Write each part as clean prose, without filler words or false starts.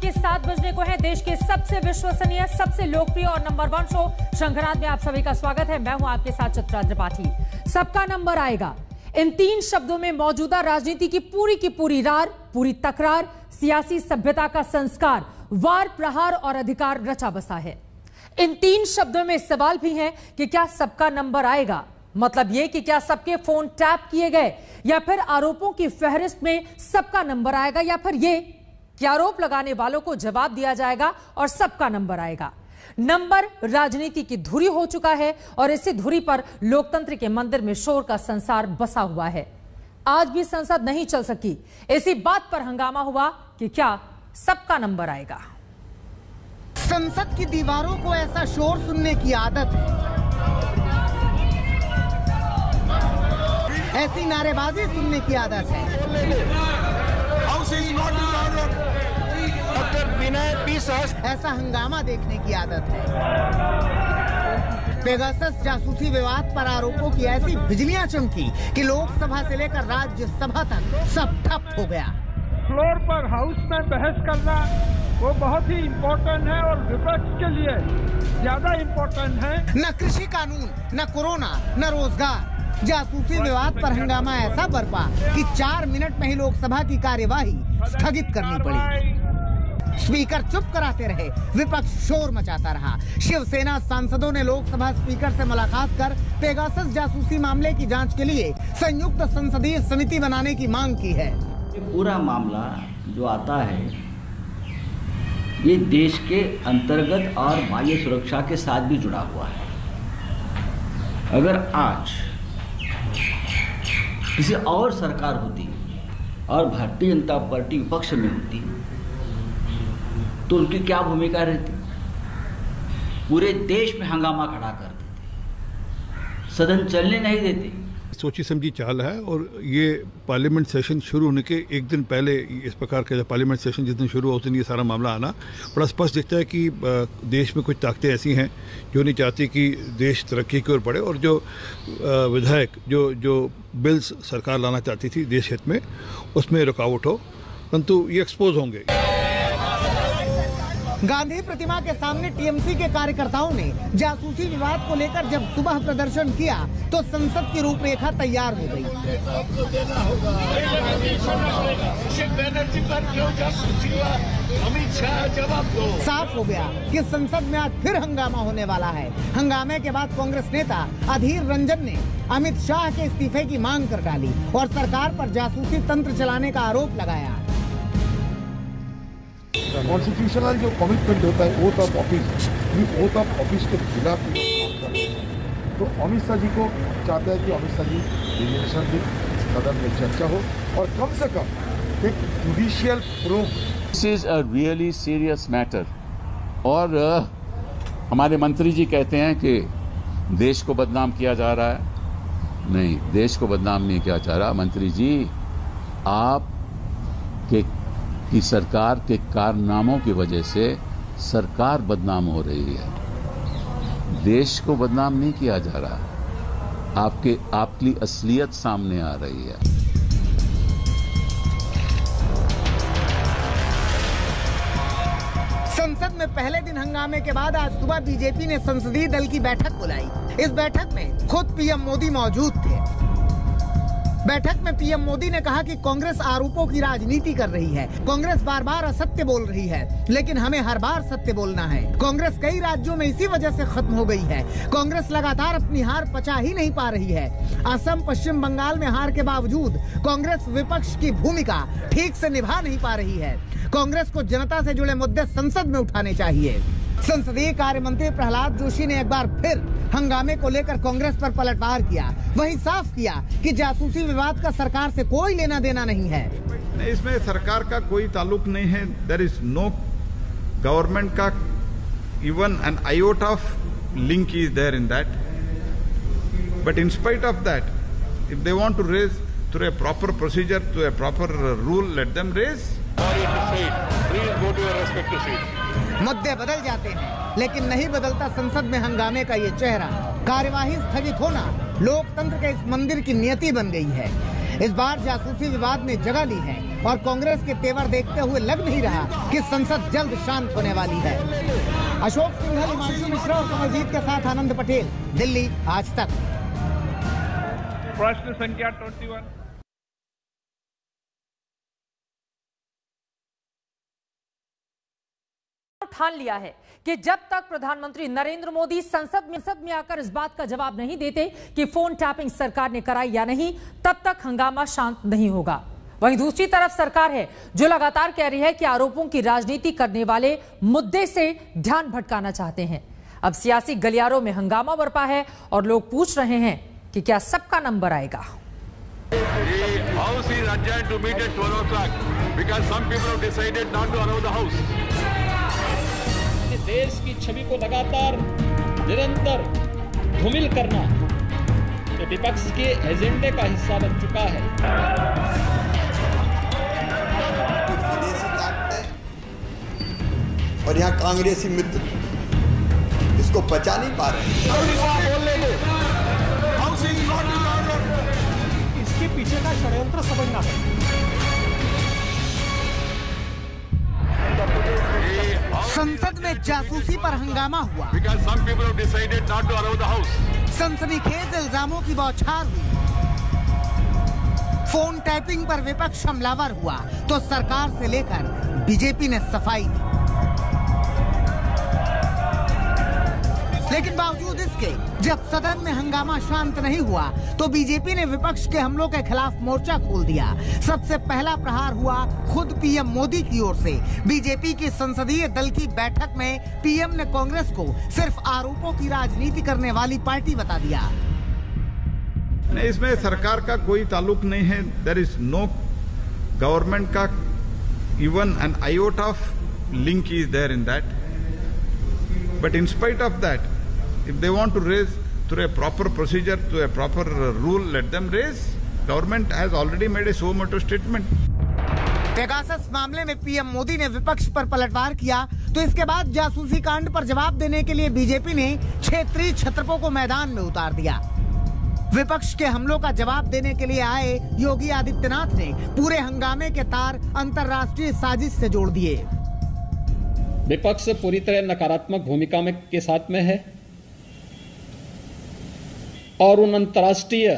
के 7 बजने को है। देश के सबसे विश्वसनीय, सबसे लोकप्रिय और नंबर 1 शो शंखनाद में आप सभी का स्वागत है। मैं हूं आपके साथ चित्रा त्रिपाठी। सबका नंबर आएगा, इन 3 शब्दों में मौजूदा राजनीति की पूरी रार, पूरी तकरार, सियासी सभ्यता का संस्कार, वार प्रहार और अधिकार रचा बसा है। इन 3 शब्दों में सवाल भी है कि क्या सबका नंबर आएगा, मतलब यह कि क्या सबके फोन टैप किए गए, या फिर आरोपों की फहरिस्त में सबका नंबर आएगा, या फिर यह कि आरोप लगाने वालों को जवाब दिया जाएगा और सबका नंबर आएगा। नंबर राजनीति की धुरी हो चुका है और इसी धुरी पर लोकतंत्र के मंदिर में शोर का संसार बसा हुआ है। आज भी संसद नहीं चल सकी, इसी बात पर हंगामा हुआ कि क्या सबका नंबर आएगा। संसद की दीवारों को ऐसा शोर सुनने की आदत है, ऐसी नारेबाजी सुनने की आदत है, ऐसा हंगामा देखने की आदत है। पेगासस जासूसी विवाद पर आरोपों की ऐसी बिजलियां चमकी कि लोकसभा से लेकर राज्यसभा तक सब ठप हो गया। फ्लोर पर हाउस में बहस करना वो बहुत ही इम्पोर्टेंट है और विपक्ष के लिए ज्यादा इम्पोर्टेंट है। न कृषि कानून, न कोरोना, न रोजगार, जासूसी विवाद पर हंगामा ऐसा बरपा कि 4 मिनट में ही लोकसभा की कार्यवाही स्थगित करनी पड़ी। स्पीकर चुप कराते रहे, विपक्ष शोर मचाता रहा। शिवसेना सांसदों ने लोकसभा स्पीकर से मुलाकात कर पेगासस जासूसी मामले की जांच के लिए संयुक्त संसदीय समिति बनाने की मांग की है। ये पूरा मामला जो आता है ये देश के अंतर्गत और बाह्य सुरक्षा के साथ भी जुड़ा हुआ है। अगर आज किसी और सरकार होती और भारतीय जनता पार्टी विपक्ष में होती तो उनकी क्या भूमिका रहती? पूरे देश में हंगामा खड़ा कर देते, सदन चलने नहीं देते। सोची समझी चाल है और ये पार्लियामेंट सेशन शुरू होने के एक दिन पहले इस प्रकार का पार्लियामेंट सेशन जिस दिन शुरू हुआ उस दिन ये सारा मामला आना बड़ा स्पष्ट दिखता है कि देश में कुछ ताकतें ऐसी हैं जो नहीं चाहती कि देश तरक्की की ओर बढ़े और जो विधायक जो बिल्स सरकार लाना चाहती थी देश हित में उसमें रुकावट हो, परंतु ये एक्सपोज होंगे। गांधी प्रतिमा के सामने टीएमसी के कार्यकर्ताओं ने जासूसी विवाद को लेकर जब सुबह प्रदर्शन किया तो संसद की रूपरेखा तैयार हो गई। साफ हो गया कि संसद में आज फिर हंगामा होने वाला है। हंगामे के बाद कांग्रेस नेता अधीर रंजन ने अमित शाह के इस्तीफे की मांग कर डाली और सरकार पर जासूसी तंत्र चलाने का आरोप लगाया। कॉन्स्टिट्यूशनल जो कमिटमेंट होता है ओथ ऑफ ऑफिस के खिलाफ तो अमित शाह जी को चाहता है कि अमित शाह जी रिजर्वेशन भी सदन में चर्चा हो और कम से कम एक judicial proof. This is a really serious matter और हमारे मंत्री जी कहते हैं कि देश को बदनाम किया जा रहा है। नहीं, देश को बदनाम नहीं किया जा रहा। मंत्री जी, आप की सरकार के कारनामों की वजह से सरकार बदनाम हो रही है। देश को बदनाम नहीं किया जा रहा, आपकी असलियत सामने आ रही है। संसद में पहले दिन हंगामे के बाद आज सुबह बीजेपी ने संसदीय दल की बैठक बुलाई। इस बैठक में खुद पीएम मोदी मौजूद थे। बैठक में पीएम मोदी ने कहा कि कांग्रेस आरोपों की राजनीति कर रही है। कांग्रेस बार बार असत्य बोल रही है, लेकिन हमें हर बार सत्य बोलना है। कांग्रेस कई राज्यों में इसी वजह से खत्म हो गई है। कांग्रेस लगातार अपनी हार पचा ही नहीं पा रही है। असम, पश्चिम बंगाल में हार के बावजूद कांग्रेस विपक्ष की भूमिका ठीक से निभा नहीं पा रही है। कांग्रेस को जनता से जुड़े मुद्दे संसद में उठाने चाहिए। संसदीय कार्य मंत्री प्रहलाद जोशी ने एक बार फिर हंगामे को लेकर कांग्रेस पर पलटवार किया। वहीं साफ किया कि जासूसी विवाद का सरकार से कोई लेना देना नहीं है। इसमें सरकार का कोई ताल्लुक नहीं है। देयर इज नो गवर्नमेंट का even an iota of link is there in that, but in spite of that if they want to raise through a proper procedure, through a proper rule, let them raise. मुद्दे बदल जाते हैं लेकिन नहीं बदलता संसद में हंगामे का ये चेहरा। कार्यवाही स्थगित होना लोकतंत्र के इस मंदिर की नियति बन गई है। इस बार जासूसी विवाद ने जगह ली है और कांग्रेस के तेवर देखते हुए लग नहीं रहा कि संसद जल्द शांत होने वाली है। अशोक सिंघल, हिमांशु मिश्रा और कमलजीत के साथ आनंद पटेल, दिल्ली, आज तक। प्रश्न संख्या 21। ठान लिया है कि जब तक प्रधानमंत्री नरेंद्र मोदी संसद में आकर इस बात का जवाब नहीं देते कि फोन टैपिंग सरकार ने कराई या नहीं, तब तक हंगामा शांत नहीं होगा। वहीं दूसरी तरफ सरकार है जो लगातार कह रही है कि आरोपों की राजनीति करने वाले मुद्दे से ध्यान भटकाना चाहते हैं। अब सियासी गलियारों में हंगामा बरपा है और लोग पूछ रहे हैं कि क्या सबका नंबर आएगा। देश की छवि को लगातार निरंतर धूमिल करना विपक्ष के एजेंडे का हिस्सा बन चुका है। विदेशी ताकतें और यहाँ कांग्रेसी मित्र इसको बचा नहीं पा रहे। इसके पीछे का षड्यंत्र समझना है। संसद में जासूसी पर हंगामा हुआ। सनसनीखेज इल्जामों की बौछार हुई। फोन टैपिंग पर विपक्ष हमलावर हुआ तो सरकार से लेकर बीजेपी ने सफाई दी। लेकिन बावजूद इसके जब सदन में हंगामा शांत नहीं हुआ तो बीजेपी ने विपक्ष के हमलों के खिलाफ मोर्चा खोल दिया। सबसे पहला प्रहार हुआ खुद पीएम मोदी की ओर से। बीजेपी की संसदीय दल की बैठक में पीएम ने कांग्रेस को सिर्फ आरोपों की राजनीति करने वाली पार्टी बता दिया। नहीं, इसमें सरकार का कोई ताल्लुक नहीं है। देयर इज नो गवर्नमेंट का even an iota of link is there in that. But in spite of that, if they want to raise through a proper procedure, to a proper rule, let them raise. Government has already made a suo motu statement. Pegasus मामले में PM Modi ने विपक्ष पर पलटवार किया तो इसके बाद जासूसी कांड पर जवाब देने के लिए बीजेपी ने क्षेत्रीय छत्रपों को मैदान में उतार दिया। विपक्ष के हमलों का जवाब देने के लिए आए योगी आदित्यनाथ ने पूरे हंगामे के तार अंतर्राष्ट्रीय साजिश से जोड़ दिए। विपक्ष पूरी तरह नकारात्मक भूमिका में के साथ में है और उन अंतर्राष्ट्रीय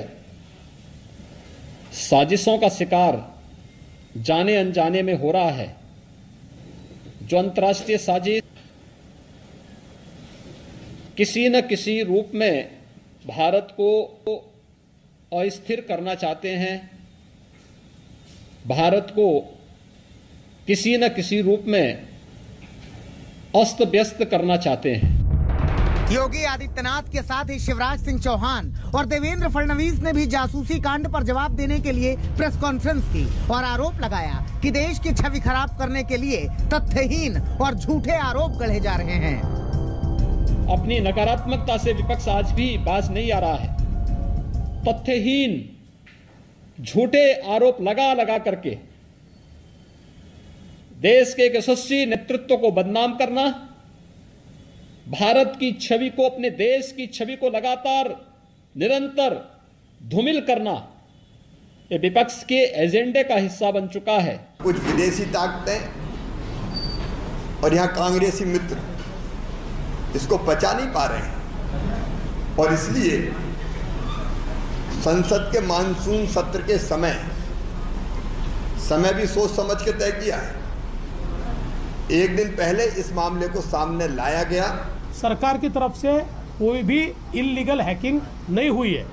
साजिशों का शिकार जाने अनजाने में हो रहा है। जो अंतर्राष्ट्रीय साजिश किसी न किसी रूप में भारत को अस्थिर करना चाहते हैं, भारत को किसी न किसी रूप में अस्त व्यस्त करना चाहते हैं। योगी आदित्यनाथ के साथ ही शिवराज सिंह चौहान और देवेंद्र फडणवीस ने भी जासूसी कांड पर जवाब देने के लिए प्रेस कॉन्फ्रेंस की और आरोप लगाया कि देश की छवि खराब करने के लिए तथ्यहीन और झूठे आरोप गढ़े जा रहे हैं। अपनी नकारात्मकता से विपक्ष आज भी बाज नहीं आ रहा है। तथ्यहीन झूठे आरोप लगा लगा करके देश के एक यशस्वी नेतृत्व को बदनाम करना, भारत की छवि को, अपने देश की छवि को लगातार निरंतर धूमिल करना ये विपक्ष के एजेंडे का हिस्सा बन चुका है। कुछ विदेशी ताकतें और यहाँ कांग्रेसी मित्र इसको पचा नहीं पा रहे हैं और इसलिए संसद के मानसून सत्र के समय भी सोच समझ के तय किया है। एक दिन पहले इस मामले को सामने लाया गया। सरकार की तरफ से कोई भी इल्लीगल हैकिंग नहीं हुई है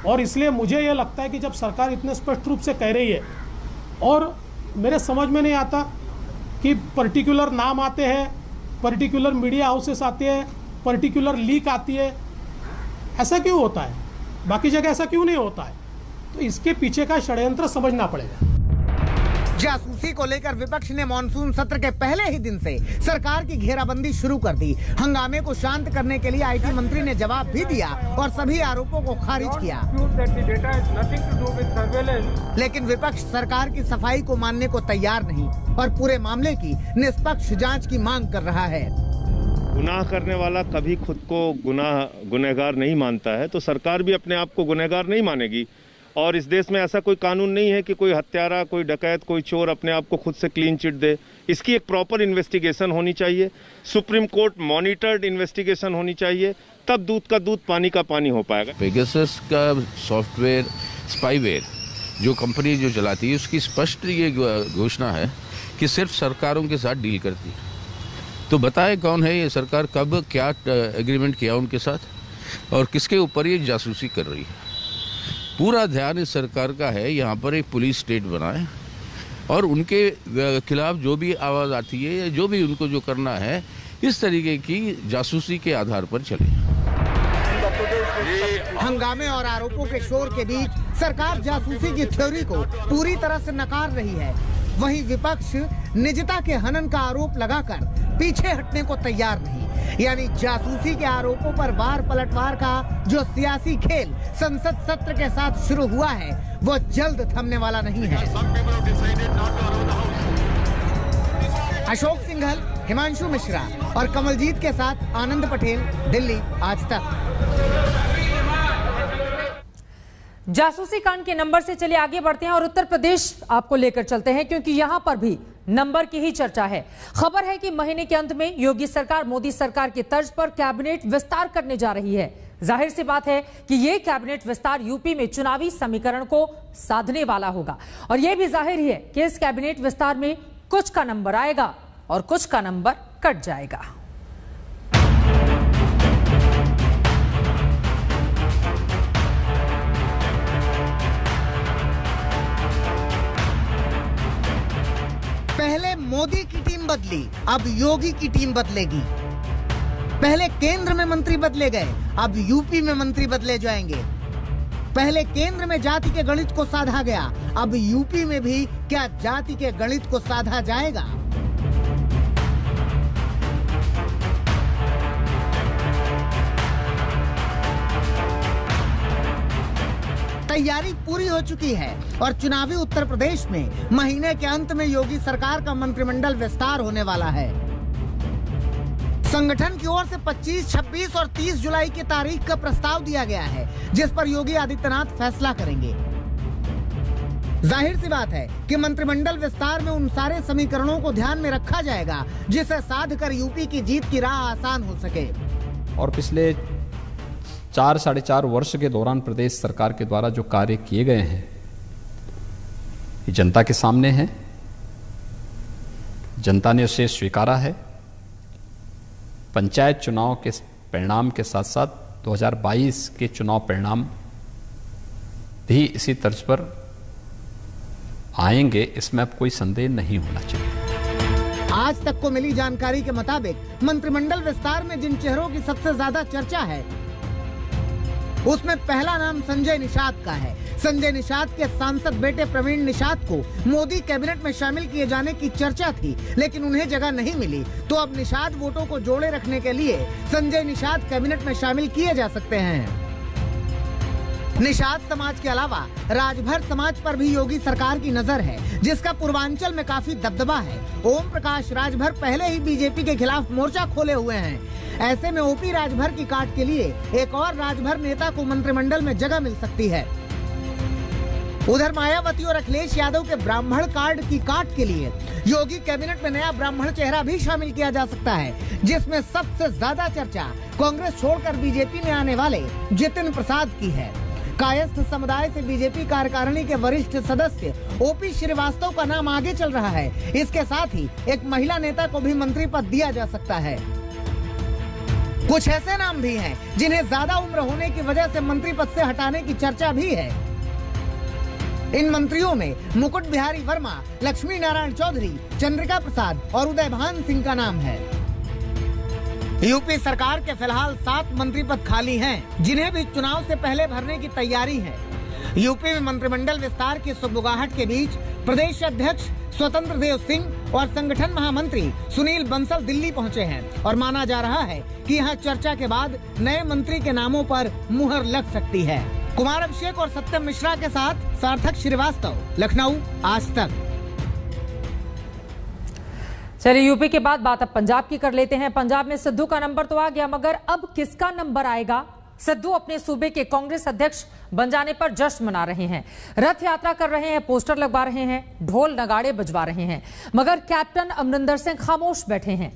और इसलिए मुझे यह लगता है कि जब सरकार इतने स्पष्ट रूप से कह रही है और मेरे समझ में नहीं आता कि पर्टिकुलर नाम आते हैं, पर्टिकुलर मीडिया हाउसेस आते हैं, पर्टिकुलर लीक आती है, ऐसा क्यों होता है? बाकी जगह ऐसा क्यों नहीं होता है? तो इसके पीछे का षड्यंत्र समझना पड़ेगा। जासूसी को लेकर विपक्ष ने मानसून सत्र के पहले ही दिन से सरकार की घेराबंदी शुरू कर दी। हंगामे को शांत करने के लिए आईटी मंत्री ने जवाब भी दिया और सभी आरोपों को खारिज किया। लेकिन विपक्ष सरकार की सफाई को मानने को तैयार नहीं और पूरे मामले की निष्पक्ष जांच की मांग कर रहा है। गुनाह करने वाला कभी खुद को गुनहगार नहीं मानता है, तो सरकार भी अपने आप को गुनहगार नहीं मानेगी और इस देश में ऐसा कोई कानून नहीं है कि कोई हत्यारा, कोई डकैत, कोई चोर अपने आप को खुद से क्लीन चिट दे। इसकी एक प्रॉपर इन्वेस्टिगेशन होनी चाहिए, सुप्रीम कोर्ट मॉनिटर्ड इन्वेस्टिगेशन होनी चाहिए, तब दूध का दूध पानी का पानी हो पाएगा। पेगासस का सॉफ्टवेयर स्पाईवेयर जो कंपनी जो चलाती है उसकी स्पष्ट ये घोषणा है कि सिर्फ सरकारों के साथ डील करती है। तो बताए कौन है ये सरकार, कब क्या एग्रीमेंट किया उनके साथ और किसके ऊपर ये जासूसी कर रही है। पूरा ध्यान इस सरकार का है यहाँ पर एक पुलिस स्टेट बनाए और उनके खिलाफ जो भी आवाज़ आती है या जो भी उनको जो करना है इस तरीके की जासूसी के आधार पर चले। हंगामे और आरोपों के शोर के बीच सरकार जासूसी की थ्योरी को पूरी तरह से नकार रही है। वहीं विपक्ष निजता के हनन का आरोप लगाकर पीछे हटने को तैयार नहीं। यानी जासूसी के आरोपों पर वार पलटवार का जो सियासी खेल संसद सत्र के साथ शुरू हुआ है वो जल्द थमने वाला नहीं है। अशोक सिंघल, हिमांशु मिश्रा और कमलजीत के साथ आनंद पटेल, दिल्ली आज तक। जासूसी कांड के नंबर से चलिए आगे बढ़ते हैं और उत्तर प्रदेश आपको लेकर चलते हैं, क्योंकि यहां पर भी नंबर की ही चर्चा है। खबर है कि महीने के अंत में योगी सरकार मोदी सरकार की तर्ज पर कैबिनेट विस्तार करने जा रही है। जाहिर सी बात है कि यह कैबिनेट विस्तार यूपी में चुनावी समीकरण को साधने वाला होगा और यह भी जाहिर है कि इस कैबिनेट विस्तार में कुछ का नंबर आएगा और कुछ का नंबर कट जाएगा। पहले मोदी की टीम बदली, अब योगी की टीम बदलेगी। पहले केंद्र में मंत्री बदले गए, अब यूपी में मंत्री बदले जाएंगे। पहले केंद्र में जाति के गणित को साधा गया, अब यूपी में भी क्या जाति के गणित को साधा जाएगा? तैयारी पूरी हो चुकी है और चुनावी उत्तर प्रदेश में महीने के अंत में योगी सरकार का मंत्रिमंडल विस्तार होने वाला है। संगठन की ओर से 25, 26 और 30 जुलाई की तारीख का प्रस्ताव दिया गया है, जिस पर योगी आदित्यनाथ फैसला करेंगे। जाहिर सी बात है कि मंत्रिमंडल विस्तार में उन सारे समीकरणों को ध्यान में रखा जाएगा जिसे साधकर यूपी की जीत की राह आसान हो सके। और पिछले 4-4.5 वर्ष के दौरान प्रदेश सरकार के द्वारा जो कार्य किए गए हैं ये जनता के सामने है, जनता ने उसे स्वीकारा है। पंचायत चुनाव के परिणाम के साथ साथ 2022 के चुनाव परिणाम भी इसी तर्ज पर आएंगे, इसमें अब कोई संदेह नहीं होना चाहिए। आज तक को मिली जानकारी के मुताबिक मंत्रिमंडल विस्तार में जिन चेहरों की सबसे ज्यादा चर्चा है उसमें पहला नाम संजय निषाद का है। संजय निषाद के सांसद बेटे प्रवीण निषाद को मोदी कैबिनेट में शामिल किए जाने की चर्चा थी, लेकिन उन्हें जगह नहीं मिली। तो अब निषाद वोटों को जोड़े रखने के लिए संजय निषाद कैबिनेट में शामिल किए जा सकते हैं। निषाद समाज के अलावा राजभर समाज पर भी योगी सरकार की नजर है, जिसका पूर्वांचल में काफी दबदबा है। ओम प्रकाश राजभर पहले ही बीजेपी के खिलाफ मोर्चा खोले हुए हैं। ऐसे में ओपी राजभर की काट के लिए एक और राजभर नेता को मंत्रिमंडल में जगह मिल सकती है। उधर मायावती और अखिलेश यादव के ब्राह्मण कार्ड की काट के लिए योगी कैबिनेट में नया ब्राह्मण चेहरा भी शामिल किया जा सकता है, जिसमें सबसे ज्यादा चर्चा कांग्रेस छोड़कर बीजेपी में आने वाले जितिन प्रसाद की है। कायस्थ समुदाय से बीजेपी कार्यकारिणी के वरिष्ठ सदस्य ओपी श्रीवास्तव का नाम आगे चल रहा है। इसके साथ ही एक महिला नेता को भी मंत्री पद दिया जा सकता है। कुछ ऐसे नाम भी हैं जिन्हें ज्यादा उम्र होने की वजह से मंत्री पद से हटाने की चर्चा भी है। इन मंत्रियों में मुकुट बिहारी वर्मा, लक्ष्मी नारायण चौधरी, चंद्रिका प्रसाद और उदयभान सिंह का नाम है। यूपी सरकार के फिलहाल 7 मंत्री पद खाली हैं, जिन्हें भी चुनाव से पहले भरने की तैयारी है। यूपी में मंत्रिमंडल विस्तार की सुगबुगाहट के बीच प्रदेश अध्यक्ष स्वतंत्र देव सिंह और संगठन महामंत्री सुनील बंसल दिल्ली पहुंचे हैं और माना जा रहा है कि यहां चर्चा के बाद नए मंत्री के नामों पर मुहर लग सकती है। कुमार अभिषेक और सत्यम मिश्रा के साथ सार्थक श्रीवास्तव, लखनऊ, आज तक। चलिए यूपी के बाद बात अब पंजाब की कर लेते हैं। पंजाब में सिद्धू का नंबर तो आ गया, मगर अब किसका नंबर आएगा सिद्धू अपने सूबे के कांग्रेस अध्यक्ष बन जाने पर जश्न मना रहे हैं, रथ यात्रा कर रहे हैं, पोस्टर लगवा रहे हैं, ढोल नगाड़े बजवा रहे हैं, मगर कैप्टन अमरिंदर सिंह खामोश बैठे हैं।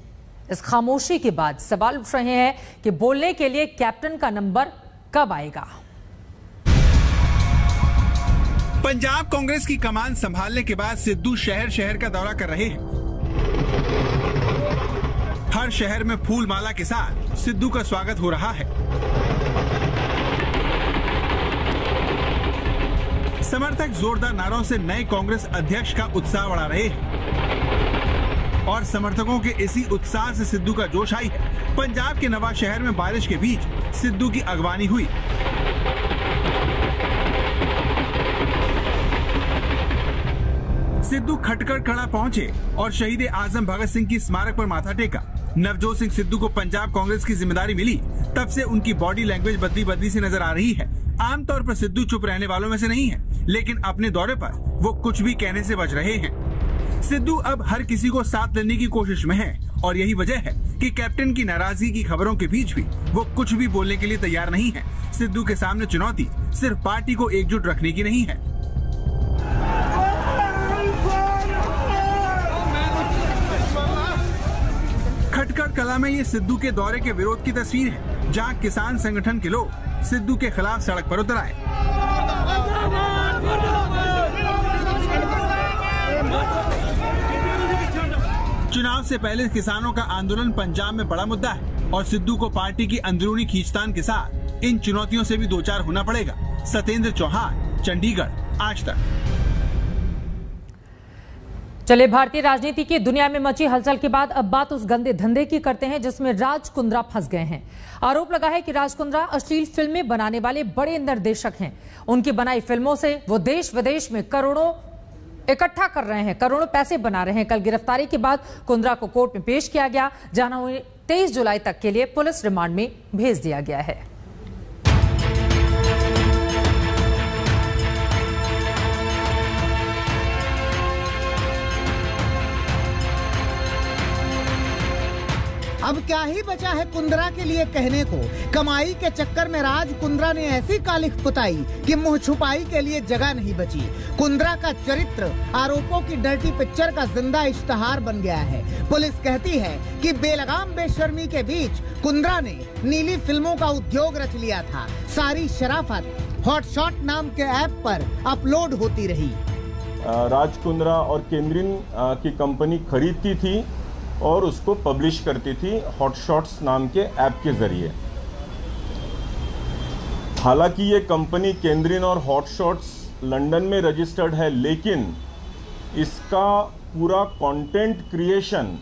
इस खामोशी के बाद सवाल उठ रहे हैं कि बोलने के लिए कैप्टन का नंबर कब आएगा। पंजाब कांग्रेस की कमान संभालने के बाद सिद्धू शहर शहर का दौरा कर रहे हैं। हर शहर में फूल माला के साथ सिद्धू का स्वागत हो रहा है। समर्थक जोरदार नारों से नए कांग्रेस अध्यक्ष का उत्साह बढ़ा रहे हैं और समर्थकों के इसी उत्साह से सिद्धू का जोश आई है। पंजाब के नवा शहर में बारिश के बीच सिद्धू की अगवानी हुई। सिद्धू खटखड़ खड़ा पहुंचे और शहीद आजम भगत सिंह की स्मारक पर माथा टेका। नवजोत सिंह सिद्धू को पंजाब कांग्रेस की जिम्मेदारी मिली, तब से उनकी बॉडी लैंग्वेज बदली बदली सी नजर आ रही है। आमतौर पर सिद्धू चुप रहने वालों में से नहीं है, लेकिन अपने दौरे पर वो कुछ भी कहने से बच रहे हैं। सिद्धू अब हर किसी को साथ लेने की कोशिश में है और यही वजह है कि कैप्टन की नाराजगी की खबरों के बीच भी वो कुछ भी बोलने के लिए तैयार नहीं है। सिद्धू के सामने चुनौती सिर्फ पार्टी को एकजुट रखने की नहीं है। खटखड़ कला में ये सिद्धू के दौरे के विरोध की तस्वीर है, जहां किसान संगठन के लोग सिद्धू के खिलाफ सड़क पर उतर आए। चुनाव से पहले किसानों का आंदोलन पंजाब में बड़ा मुद्दा है और सिद्धू को पार्टी की अंदरूनी खींचतान के साथ इन चुनौतियों से भी दो चार होना पड़ेगा। सत्येंद्र चौहान, चंडीगढ़, आज तक। चले भारतीय राजनीति की दुनिया में मची हलचल के बाद अब बात उस गंदे धंधे की करते हैं जिसमें राज कुंद्रा फंस गए हैं। आरोप लगा है कि राज कुंद्रा अश्लील फिल्में बनाने वाले बड़े निर्देशक हैं। उनकी बनाई फिल्मों से वो देश विदेश में करोड़ों इकट्ठा कर रहे हैं, करोड़ों पैसे बना रहे हैं। कल गिरफ्तारी के बाद कुंद्रा को कोर्ट में पेश किया गया, जहां उन्हें 23 जुलाई तक के लिए पुलिस रिमांड में भेज दिया गया है। अब क्या ही बचा है कुंद्रा के लिए कहने को। कमाई के चक्कर में राज कुंद्रा ने ऐसी कालिख पुताई कि मुंह छुपाई के लिए जगह नहीं बची। कुंद्रा का चरित्र आरोपों की डर्टी पिक्चर का जिंदा इश्तहार बन गया है। पुलिस कहती है कि बेलगाम बेशर्मी के बीच कुंद्रा ने नीली फिल्मों का उद्योग रच लिया था। सारी शराफत हॉटशॉट नाम के ऐप पर अपलोड होती रही। राज कुंद्रा और केंद्रीन की कंपनी खरीदती थी और उसको पब्लिश करती थी हॉटशॉट्स नाम के ऐप के जरिए। हालांकि ये कंपनी केंद्रीन और हॉटशॉट्स लंदन में रजिस्टर्ड है, लेकिन इसका पूरा कंटेंट क्रिएशन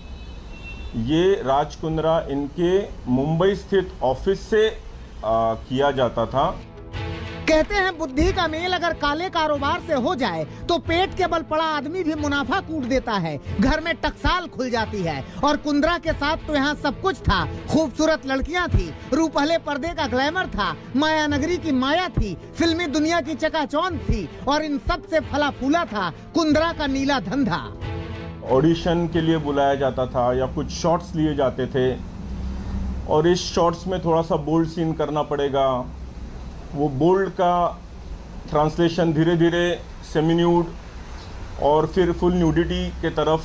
ये राज कुंद्रा इनके मुंबई स्थित ऑफिस से किया जाता था। कहते हैं बुद्धि का मेल अगर काले कारोबार से हो जाए तो पेट के बल पड़ा आदमी भी मुनाफा कूट देता है, घर में टकसाल खुल जाती है। और कुंद्रा के साथ तो यहाँ सब कुछ था। खूबसूरत लड़कियाँ थी, रूपहले पर्दे का ग्लैमर था, माया नगरी की माया थी, फिल्मी दुनिया की चकाचौंध थी और इन सब से फला फूला था कुंद्रा का नीला धंधा। ऑडिशन के लिए बुलाया जाता था या कुछ शॉट्स लिए जाते थे और इस शॉट्स में थोड़ा सा बोल्ड सीन करना पड़ेगा। वो बोल्ड का ट्रांसलेशन धीरे धीरे सेमी न्यूड और फिर फुल न्यूडिटी के तरफ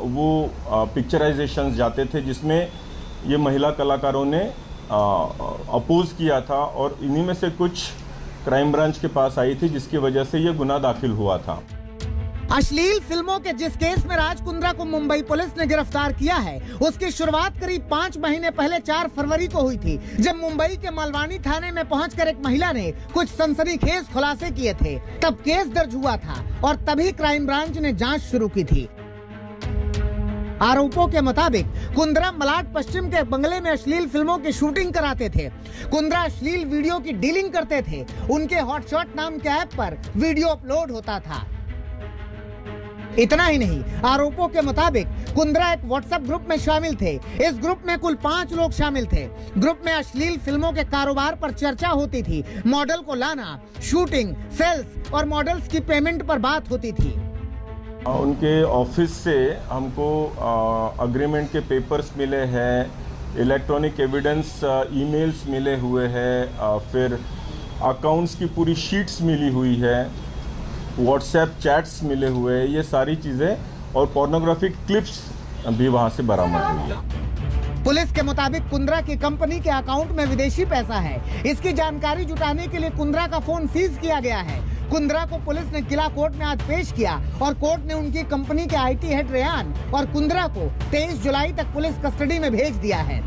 वो पिक्चराइजेशंस जाते थे, जिसमें ये महिला कलाकारों ने अपोज किया था और इन्हीं में से कुछ क्राइम ब्रांच के पास आई थी, जिसकी वजह से ये गुनाह दाखिल हुआ था। अश्लील फिल्मों के जिस केस में राज कुंद्रा को मुंबई पुलिस ने गिरफ्तार किया है, उसकी शुरुआत करीब 5 महीने पहले 4 फरवरी को हुई थी, जब मुंबई के मालवानी थाने में पहुंचकर एक महिला ने कुछ सनसनीखेज खुलासे किए थे। तब केस दर्ज हुआ था और तभी क्राइम ब्रांच ने जांच शुरू की थी। आरोपों के मुताबिक कुंद्रा मलाड पश्चिम के बंगले में अश्लील फिल्मों की शूटिंग कराते थे। कुंद्रा अश्लील वीडियो की डीलिंग करते थे। उनके हॉटशॉट नाम के ऐप पर वीडियो अपलोड होता था। इतना ही नहीं, आरोपों के मुताबिक कुंद्रा एक व्हाट्सएप ग्रुप में शामिल थे। इस ग्रुप में कुल 5 लोग शामिल थे। ग्रुप में अश्लील फिल्मों के कारोबार पर चर्चा होती थी। मॉडल को लाना, शूटिंग, सेल्स और मॉडल्स की पेमेंट पर बात होती थी। उनके ऑफिस से हमको अग्रीमेंट के पेपर्स मिले हैं, इलेक्ट्रॉनिक एविडेंस ईमेल्स मिले हुए हैं, फिर अकाउंट्स की पूरी शीट्स मिली हुई है, व्हाट्सएप चैट्स मिले हुए हैं, ये सारी चीज़ें और पोर्नोग्राफिक क्लिप्स भी वहाँ से बरामद हुई है। पुलिस के मुताबिक कुंद्रा की कंपनी के अकाउंट में विदेशी पैसा है। इसकी जानकारी जुटाने के लिए कुंद्रा का फोन सीज किया गया है। कुंद्रा को पुलिस ने किला कोर्ट में आज पेश किया और कोर्ट ने उनकी कंपनी के आईटी हेड रेयान और कुंद्रा को 23 जुलाई तक पुलिस कस्टडी में भेज दिया है।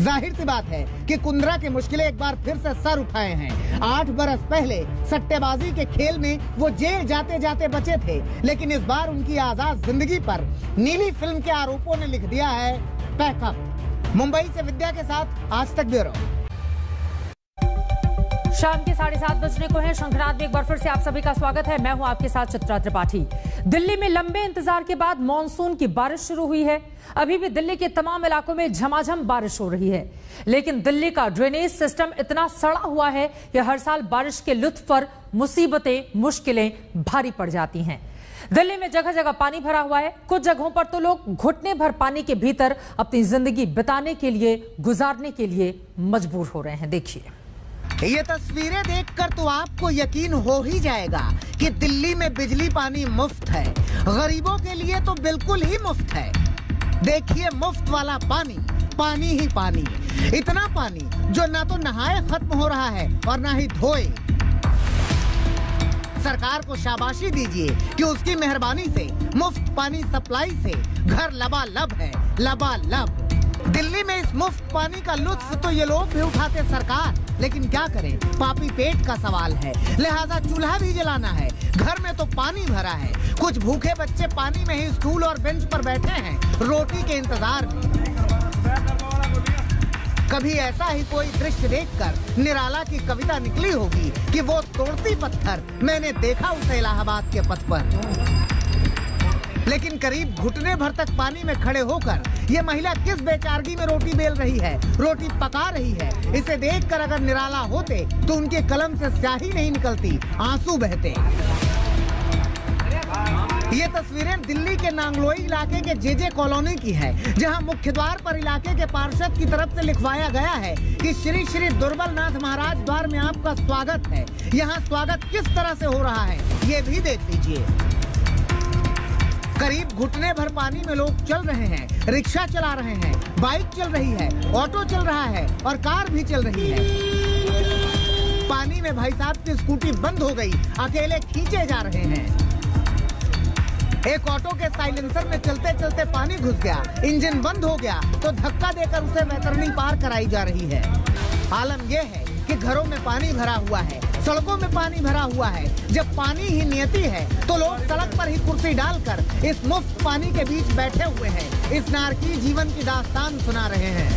जाहिर सी बात है कि कुंद्रा की मुश्किलें एक बार फिर से सर उठाए हैं। 8 बरस पहले सट्टेबाजी के खेल में वो जेल जाते जाते बचे थे, लेकिन इस बार उनकी आजाद जिंदगी पर नीली फिल्म के आरोपों ने लिख दिया है पैकअप। मुंबई से विद्या के साथ आज तक ब्यूरो। शाम के 7:30 बजने को है। शंखनाद में एक बार फिर से आप सभी का स्वागत है। मैं हूं आपके साथ चित्रा त्रिपाठी। दिल्ली में लंबे इंतजार के बाद मॉनसून की बारिश शुरू हुई है। अभी भी दिल्ली के तमाम इलाकों में झमाझम बारिश हो रही है, लेकिन दिल्ली का ड्रेनेज सिस्टम इतना सड़ा हुआ है कि हर साल बारिश के लुत्फ पर मुसीबतें, मुश्किलें भारी पड़ जाती हैं। दिल्ली में जगह जगह पानी भरा हुआ है। कुछ जगहों पर तो लोग घुटने भर पानी के भीतर अपनी जिंदगी बिताने के लिए, गुजारने के लिए मजबूर हो रहे हैं। देखिए ये तस्वीरें देखकर तो आपको यकीन हो ही जाएगा कि दिल्ली में बिजली पानी मुफ्त है। गरीबों के लिए तो बिल्कुल ही मुफ्त है। देखिए मुफ्त वाला पानी, पानी ही पानी। इतना पानी जो ना तो नहाए खत्म हो रहा है और ना ही धोए। सरकार को शाबाशी दीजिए कि उसकी मेहरबानी से मुफ्त पानी सप्लाई से घर लबालब है, लबालब। दिल्ली में इस मुफ्त पानी का लुत्फ तो ये लोग भी उठाते सरकार, लेकिन क्या करें, पापी पेट का सवाल है, लिहाजा चूल्हा भी जलाना है। घर में तो पानी भरा है। कुछ भूखे बच्चे पानी में ही स्टूल और बेंच पर बैठे हैं, रोटी के इंतजार में। कभी ऐसा ही कोई दृश्य देखकर निराला की कविता निकली होगी कि वो तोड़ती पत्थर मैंने देखा उसे इलाहाबाद के पथ पर। लेकिन करीब घुटने भर तक पानी में खड़े होकर ये महिला किस बेचारगी में रोटी बेल रही है, रोटी पका रही है। इसे देखकर अगर निराला होते तो उनके कलम से स्याही नहीं निकलती, आंसू बहते। ये तस्वीरें दिल्ली के नांगलोई इलाके के जेजे कॉलोनी की है, जहां मुख्य द्वार पर इलाके के पार्षद की तरफ से लिखवाया गया है कि श्री श्री दुर्बलनाथ महाराज द्वार में आपका स्वागत है। यहां स्वागत किस तरह से हो रहा है ये भी देख लीजिए। करीब घुटने भर पानी में लोग चल रहे हैं, रिक्शा चला रहे हैं, बाइक चल रही है, ऑटो चल रहा है और कार भी चल रही है। पानी में भाई साहब की स्कूटी बंद हो गई, अकेले खींचे जा रहे हैं। एक ऑटो के साइलेंसर में चलते चलते पानी घुस गया, इंजन बंद हो गया तो धक्का देकर उसे वैतरणी पार कराई जा रही है। आलम यह है कि घरों में पानी भरा हुआ है, सड़कों में पानी भरा हुआ है। जब पानी ही नियति है तो लोग सड़क पर ही कुर्सी डालकर इस मुफ्त पानी के बीच बैठे हुए हैं, इस नारकी जीवन की दास्तान सुना रहे हैं।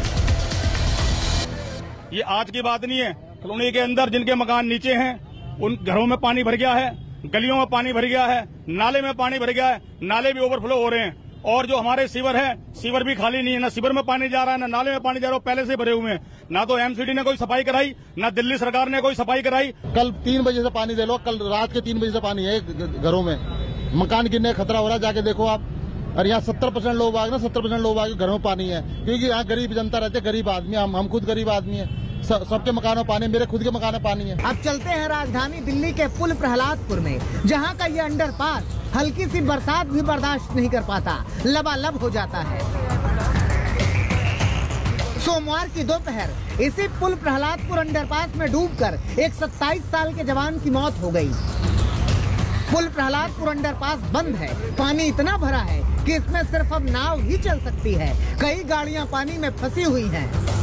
ये आज की बात नहीं है। कॉलोनी के अंदर जिनके मकान नीचे हैं उन घरों में पानी भर गया है, गलियों में पानी भर गया है, नाले में पानी भर गया है, नाले भी ओवरफ्लो हो रहे हैं। और जो हमारे सीवर है, सीवर भी खाली नहीं है, ना सीवर में पानी जा रहा है, ना नाले में पानी जा रहा है, पहले से भरे हुए हैं। ना तो एमसीडी ने कोई सफाई कराई, ना दिल्ली सरकार ने कोई सफाई कराई। कल 3 बजे से पानी दे लो, कल रात के 3 बजे से पानी है घरों में। मकान गिरने का खतरा हो रहा है, जाके देखो आप। और यहाँ 70% लोग आगे, 70% लोग आगे घरों में पानी है, क्योंकि यहाँ गरीब जनता रहते, गरीब आदमी। हम खुद गरीब आदमी है, सबके मकानों पानी, मेरे खुद के मकान में पानी है। अब चलते हैं राजधानी दिल्ली के पुल प्रहलादपुर में, जहां का ये अंडरपास हल्की सी बरसात भी बर्दाश्त नहीं कर पाता, लबालब हो जाता है। सोमवार की दोपहर इसी पुल प्रहलादपुर अंडरपास में डूबकर एक 27 साल के जवान की मौत हो गई। पुल प्रहलादपुर अंडरपास बंद है, पानी इतना भरा है कि इसमें सिर्फ अब नाव ही चल सकती है। कई गाड़ियां पानी में फंसी हुई हैं।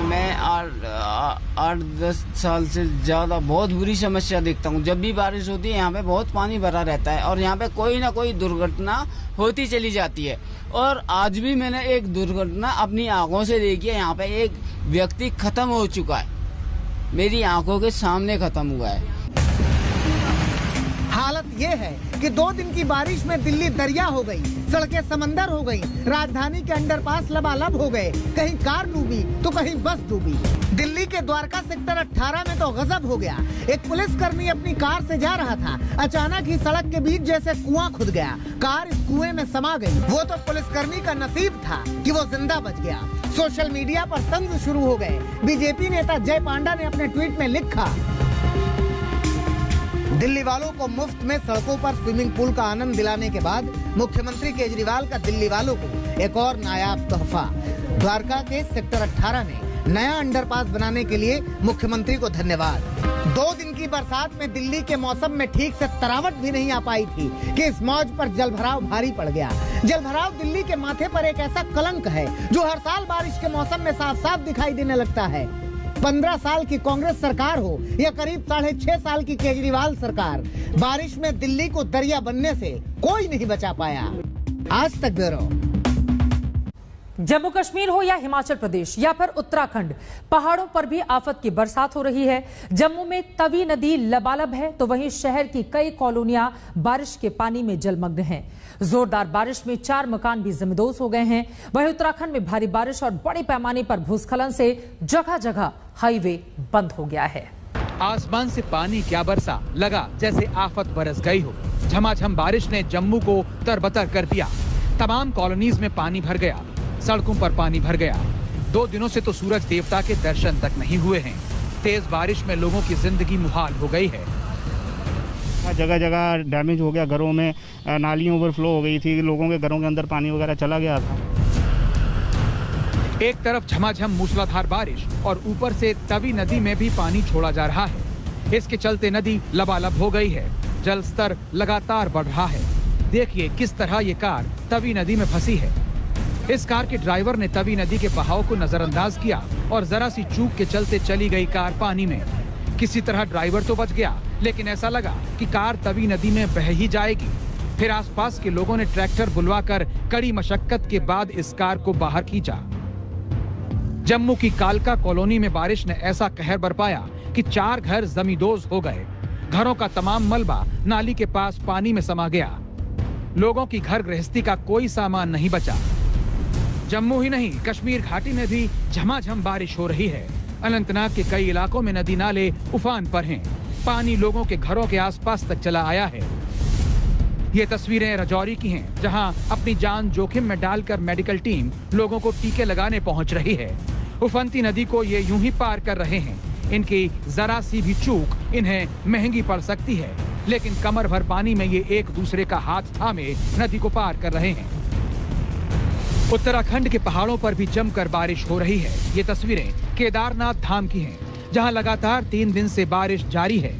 मैं 8-10 साल से ज़्यादा बहुत बुरी समस्या देखता हूँ। जब भी बारिश होती है यहाँ पे बहुत पानी भरा रहता है और यहाँ पे कोई ना कोई दुर्घटना होती चली जाती है। और आज भी मैंने एक दुर्घटना अपनी आंखों से देखी है। यहाँ पे एक व्यक्ति खत्म हो चुका है, मेरी आंखों के सामने खत्म हुआ है। हालत ये है कि 2 दिन की बारिश में दिल्ली दरिया हो गई, सड़कें समंदर हो गई, राजधानी के अंडरपास लबालब हो गए। कहीं कार डूबी तो कहीं बस डूबी। दिल्ली के द्वारका सेक्टर 18 में तो गजब हो गया। एक पुलिसकर्मी अपनी कार से जा रहा था, अचानक ही सड़क के बीच जैसे कुआं खुद गया, कार इस कुएं में समा गई। वो तो पुलिसकर्मी का नसीब था कि वो जिंदा बच गया। सोशल मीडिया पर तंज शुरू हो गए। बीजेपी नेता जय पांडा ने अपने ट्वीट में लिखा, दिल्ली वालों को मुफ्त में सड़कों पर स्विमिंग पूल का आनंद दिलाने के बाद मुख्यमंत्री केजरीवाल का दिल्ली वालों को एक और नायाब तोहफा। द्वारका के सेक्टर 18 में नया अंडरपास बनाने के लिए मुख्यमंत्री को धन्यवाद। 2 दिन की बरसात में दिल्ली के मौसम में ठीक से तरावट भी नहीं आ पाई थी कि इस मौज पर जलभराव भारी पड़ गया। जलभराव दिल्ली के माथे पर एक ऐसा कलंक है जो हर साल बारिश के मौसम में साफ साफ दिखाई देने लगता है। 15 साल की कांग्रेस सरकार हो या करीब 6.5 साल की केजरीवाल सरकार, बारिश में दिल्ली को दरिया बनने से कोई नहीं बचा पाया। आज तक ब्यूरो। जम्मू कश्मीर हो या हिमाचल प्रदेश या फिर उत्तराखंड, पहाड़ों पर भी आफत की बरसात हो रही है। जम्मू में तवी नदी लबालब है तो वहीं शहर की कई कॉलोनियां बारिश के पानी में जलमग्न हैं। जोरदार बारिश में 4 मकान भी जमींदोज हो गए हैं। वहीं उत्तराखंड में भारी बारिश और बड़े पैमाने पर भूस्खलन से जगह जगह हाईवे बंद हो गया है। आसमान से पानी क्या बरसा, लगा जैसे आफत बरस गई हो। झमाझम बारिश ने जम्मू को तरबतर कर दिया। तमाम कॉलोनीज में पानी भर गया, सड़कों पर पानी भर गया। 2 दिनों से तो सूरज देवता के दर्शन तक नहीं हुए हैं। तेज बारिश में लोगों की जिंदगी मुहाल हो गई है। जगह जगह डैमेज हो गया, घरों में नालियां ओवरफ्लो हो गई थी, लोगों के घरों के अंदर पानी वगैरह चला गया था। एक तरफ झमाझम मूसलाधार बारिश और ऊपर से तवी नदी में भी पानी छोड़ा जा रहा है। इसके चलते नदी लबालब हो गई है। जल स्तर लगातार बढ़ रहा है। देखिए किस तरह ये कार तवी नदी में फंसी है। इस कार के ड्राइवर ने तवी नदी के बहाव को नजरअंदाज किया और जरा सी चूक के चलते चली गई कार पानी में। किसी तरह ड्राइवर तो बच गया, लेकिन ऐसा लगा कि कार तवी नदी में बह ही जाएगी। फिर आसपास के लोगों ने ट्रैक्टर बुलवाकर कड़ी मशक्कत के बाद इस कार को बाहर खींचा। जम्मू की कालका कॉलोनी में बारिश ने ऐसा कहर बरपाया कि 4 घर जमींदोज हो गए। घरों का तमाम मलबा नाली के पास पानी में समा गया। लोगों की घर गृहस्थी का कोई सामान नहीं बचा। जम्मू ही नहीं, कश्मीर घाटी में भी झमाझम बारिश हो रही है। अनंतनाग के कई इलाकों में नदी नाले उफान पर हैं। पानी लोगों के घरों के आसपास तक चला आया है। ये तस्वीरें राजौरी की हैं, जहां अपनी जान जोखिम में डालकर मेडिकल टीम लोगों को टीके लगाने पहुंच रही है। उफनती नदी को ये यूं ही पार कर रहे हैं। इनकी जरा सी भी चूक इन्हें महंगी पड़ सकती है, लेकिन कमर भर पानी में ये एक दूसरे का हाथ थामे नदी को पार कर रहे हैं। उत्तराखंड के पहाड़ों पर भी जमकर बारिश हो रही है। ये तस्वीरें केदारनाथ धाम की हैं, जहां लगातार 3 दिन से बारिश जारी है।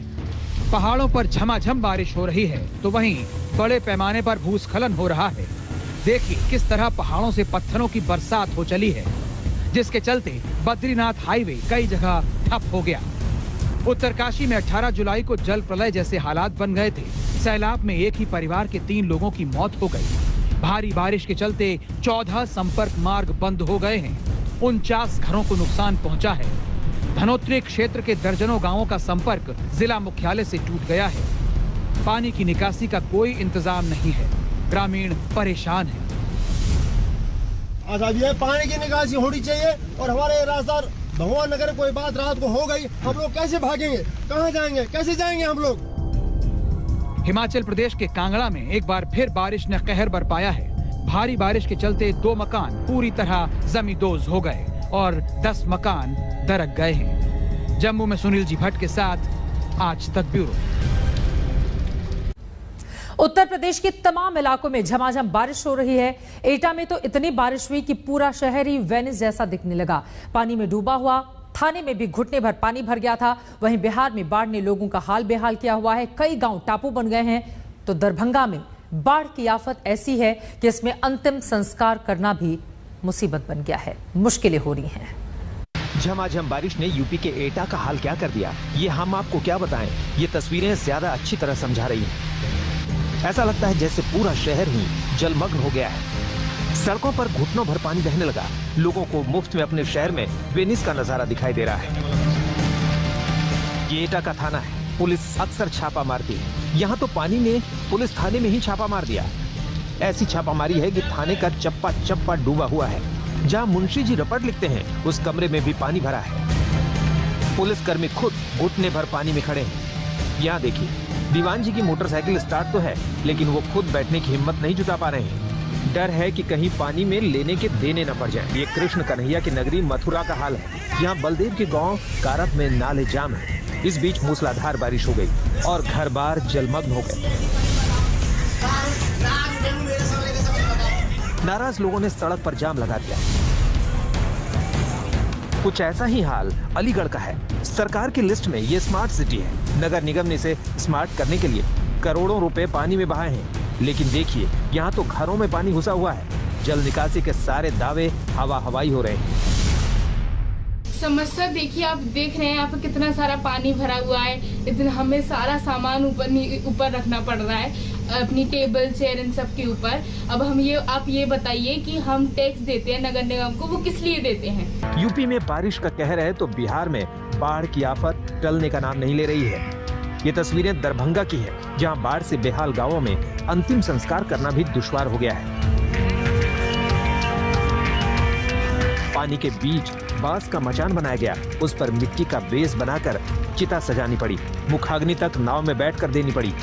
पहाड़ों पर झमाझम बारिश हो रही है तो वहीं बड़े पैमाने पर भूस्खलन हो रहा है। देखिए किस तरह पहाड़ों से पत्थरों की बरसात हो चली है, जिसके चलते बद्रीनाथ हाईवे कई जगह ठप हो गया। उत्तरकाशी में 18 जुलाई को जल प्रलय जैसे हालात बन गए थे। सैलाब में एक ही परिवार के 3 लोगों की मौत हो गई। भारी बारिश के चलते 14 संपर्क मार्ग बंद हो गए हैं। 49 घरों को नुकसान पहुंचा है। धनोत्री क्षेत्र के दर्जनों गांवों का संपर्क जिला मुख्यालय से टूट गया है। पानी की निकासी का कोई इंतजाम नहीं है। ग्रामीण परेशान है। आजादी है, पानी की निकासी होनी चाहिए। और हमारे राजदार भगवान नगर कोई बात रात को हो गई, हम लोग कैसे भागेंगे, कहाँ जाएंगे, कैसे जाएंगे हम लोग। हिमाचल प्रदेश के कांगड़ा में एक बार फिर बारिश ने कहर बरपाया है। भारी बारिश के चलते 2 मकान पूरी तरह जमींदोज हो गए और 10 मकान दरक गए हैं। जम्मू में सुनील जी भट्ट के साथ आज तक ब्यूरो। उत्तर प्रदेश के तमाम इलाकों में झमाझम बारिश हो रही है। एटा में तो इतनी बारिश हुई कि पूरा शहर ही वेनिस जैसा दिखने लगा। पानी में डूबा हुआ, थाने में भी घुटने भर पानी भर गया था। वहीं बिहार में बाढ़ ने लोगों का हाल बेहाल किया हुआ है। कई गांव टापू बन गए हैं। तो दरभंगा में बाढ़ की आफत ऐसी है कि इसमें अंतिम संस्कार करना भी मुसीबत बन गया है। मुश्किलें हो रही हैं। झमाझम बारिश ने यूपी के एटा का हाल क्या कर दिया, ये हम आपको क्या बताएं। ये तस्वीरें ज्यादा अच्छी तरह समझा रही हैं। ऐसा लगता है जैसे पूरा शहर ही जलमग्न हो गया है। सड़कों पर घुटनों भर पानी बहने लगा। लोगों को मुफ्त में अपने शहर में वेनिस का नजारा दिखाई दे रहा है। ये एटा का थाना है। पुलिस अक्सर छापा मारती है। यहाँ तो पानी ने पुलिस थाने में ही छापा मार दिया। ऐसी छापामारी है कि थाने का चप्पा चप्पा डूबा हुआ है। जहाँ मुंशी जी रपट लिखते हैं उस कमरे में भी पानी भरा है। पुलिसकर्मी खुद घुटने भर पानी में खड़े हैं। यहाँ देखिए, दीवान जी की मोटरसाइकिल स्टार्ट तो है, लेकिन वो खुद बैठने की हिम्मत नहीं जुटा पा रहे हैं। डर है कि कहीं पानी में लेने के देने न पड़ जाए। ये कृष्ण कन्हैया की नगरी मथुरा का हाल है। यहाँ बलदेव के गांव कारत में नाले जाम है। इस बीच मूसलाधार बारिश हो गई और घर बार जलमग्न हो गए। नाराज लोगों ने सड़क पर जाम लगा दिया। कुछ ऐसा ही हाल अलीगढ़ का है। सरकार की लिस्ट में ये स्मार्ट सिटी है। नगर निगम ने इसे स्मार्ट करने के लिए करोड़ों रुपए पानी में बहाए हैं, लेकिन देखिए यहाँ तो घरों में पानी घुसा हुआ है। जल निकासी के सारे दावे हवा हवाई हो रहे हैं। समस्या देखिए, आप देख रहे हैं यहाँ पे कितना सारा पानी भरा हुआ है। इतना हमें सारा सामान ऊपर रखना पड़ रहा है, अपनी टेबल चेयर इन सब के ऊपर। अब आप ये बताइए कि हम टैक्स देते हैं नगर निगम को, वो किस लिए देते हैं? यूपी में बारिश का कहर है तो बिहार में बाढ़ की आफत टलने का नाम नहीं ले रही है। ये तस्वीरें दरभंगा की है, जहां बाढ़ से बेहाल गांवों में अंतिम संस्कार करना भी दुश्वार हो गया है। पानी के बीच बांस का मचान बनाया गया, उस पर मिट्टी का बेस बनाकर चिता सजानी पड़ी। मुखाग्नि तक नाव में बैठकर देनी पड़ी।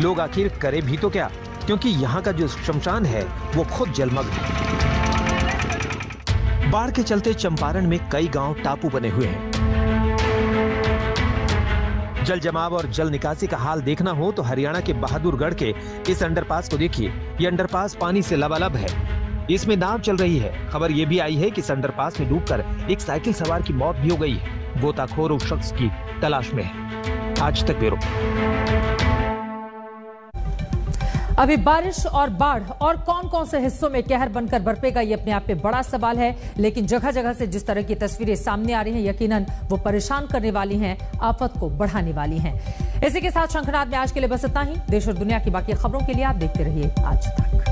लोग आखिर करे भी तो क्या, क्योंकि यहाँ का जो शमशान है वो खुद जलमग्न है। बाढ़ के चलते चंपारण में कई गांव टापू बने हुए हैं। जल जमाव और जल निकासी का हाल देखना हो तो हरियाणा के बहादुरगढ़ के इस अंडरपास को देखिए। ये अंडरपास पानी से लबालब है। इसमें नाव चल रही है। खबर ये भी आई है कि इस अंडरपास में डूबकर एक साइकिल सवार की मौत भी हो गई है। गोताखोर उस शख्स की तलाश में है। आज तक ब्यूरो। अभी बारिश और बाढ़ और कौन कौन से हिस्सों में कहर बनकर बरपेगा, ये अपने आप में बड़ा सवाल है। लेकिन जगह जगह से जिस तरह की तस्वीरें सामने आ रही हैं, यकीनन वो परेशान करने वाली हैं, आफत को बढ़ाने वाली हैं। इसी के साथ शंखनाद में आज के लिए बस इतना ही। देश और दुनिया की बाकी खबरों के लिए आप देखते रहिए आज तक।